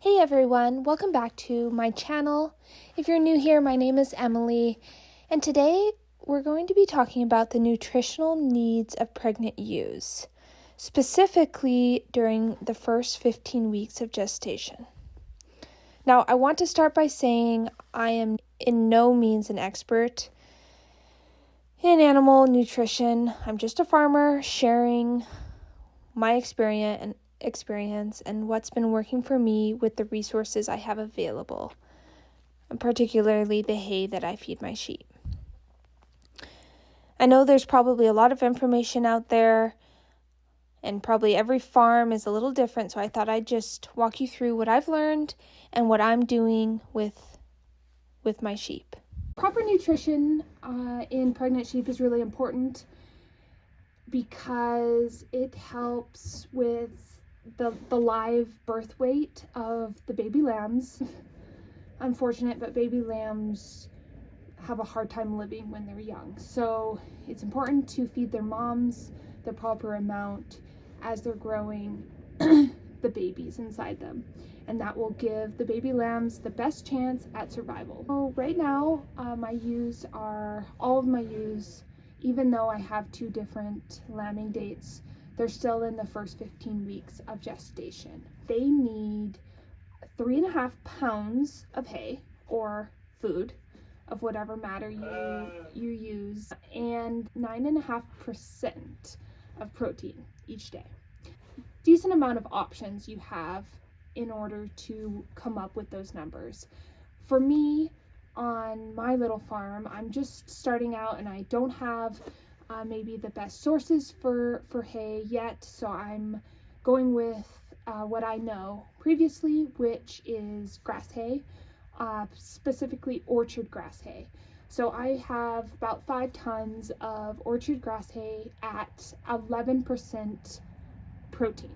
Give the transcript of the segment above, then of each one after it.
Hey everyone, welcome back to my channel. If you're new here, my name is Emily, and today we're going to be talking about the nutritional needs of pregnant ewes, specifically during the first 15 weeks of gestation. Now, I want to start by saying I am in no means an expert in animal nutrition. I'm just a farmer sharing my experience and what's been working for me with the resources I have available, and particularly the hay that I feed my sheep. I know there's probably a lot of information out there, and probably every farm is a little different, so I thought I'd just walk you through what I've learned and what I'm doing with my sheep. Proper nutrition in pregnant sheep is really important because it helps with the live birth weight of the baby lambs. Unfortunate, but baby lambs have a hard time living when they're young. So it's important to feed their moms the proper amount as they're growing the babies inside them. And that will give the baby lambs the best chance at survival. So right now, all of my ewes, even though I have two different lambing dates, they're still in the first 15 weeks of gestation. They need 3.5 pounds of hay or food of whatever matter you use, and 9.5% of protein each day. Decent amount of options you have in order to come up with those numbers. For me, on my little farm, I'm just starting out and I don't have maybe the best sources for hay yet, so I'm going with what I know previously, which is grass hay, specifically orchard grass hay. So I have about 5 tons of orchard grass hay at 11% protein.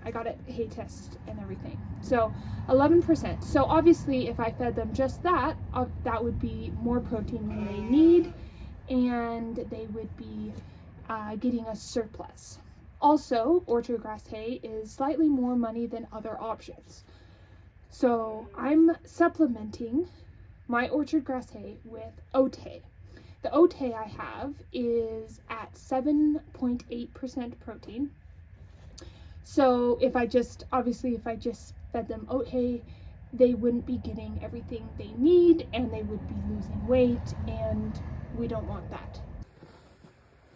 I got it hay test and everything. So 11%. So obviously if I fed them just that, that would be more protein than they need, and they would be getting a surplus. Also, orchard grass hay is slightly more money than other options. So I'm supplementing my orchard grass hay with oat hay. The oat hay I have is at 7.8% protein. So if I just fed them oat hay, they wouldn't be getting everything they need and they would be losing weight, and we don't want that.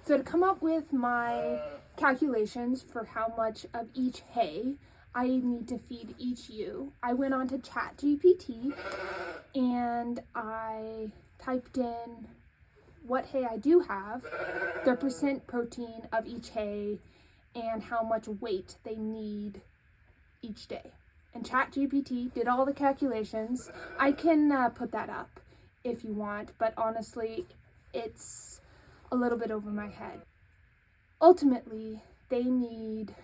So to come up with my calculations for how much of each hay I need to feed each ewe, I went on to ChatGPT and I typed in what hay I do have, the percent protein of each hay, and how much weight they need each day. And ChatGPT did all the calculations. I can put that up if you want, but honestly, it's a little bit over my head. Ultimately, they need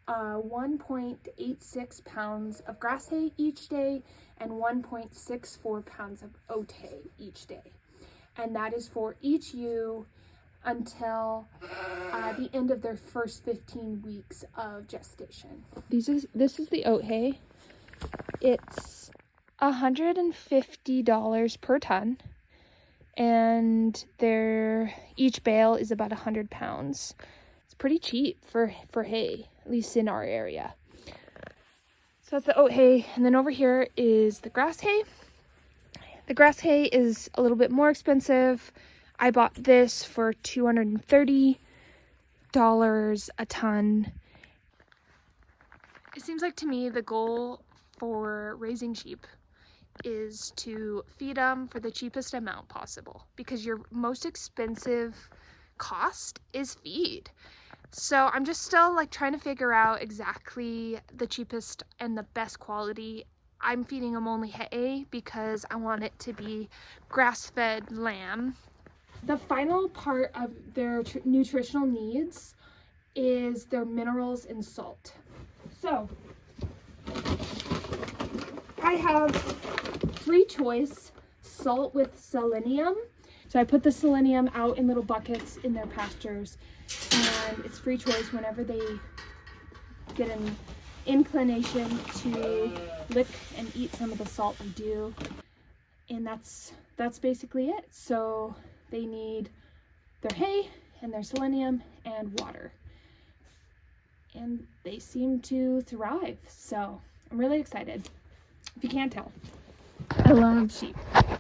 1.86 pounds of grass hay each day and 1.64 pounds of oat hay each day. And that is for each ewe until the end of their first 15 weeks of gestation. This is the oat hay. It's $150 per ton, and each bale is about 100 pounds. It's pretty cheap for hay, at least in our area. So that's the oat hay, and then over here is the grass hay. The grass hay is a little bit more expensive. I bought this for $230 a ton. It seems like to me the goal for raising sheep is to feed them for the cheapest amount possible, because your most expensive cost is feed. So I'm just still trying to figure out exactly the cheapest and the best quality. I'm feeding them only hay because I want it to be grass-fed lamb. The final part of their nutritional needs is their minerals and salt. So I have free choice salt with selenium. So I put the selenium out in little buckets in their pastures, and it's free choice whenever they get inclination to lick and eat some of the salt we do, and that's basically it. So they need their hay and their selenium and water, and they seem to thrive. So I'm really excited. If you can't tell, I love sheep.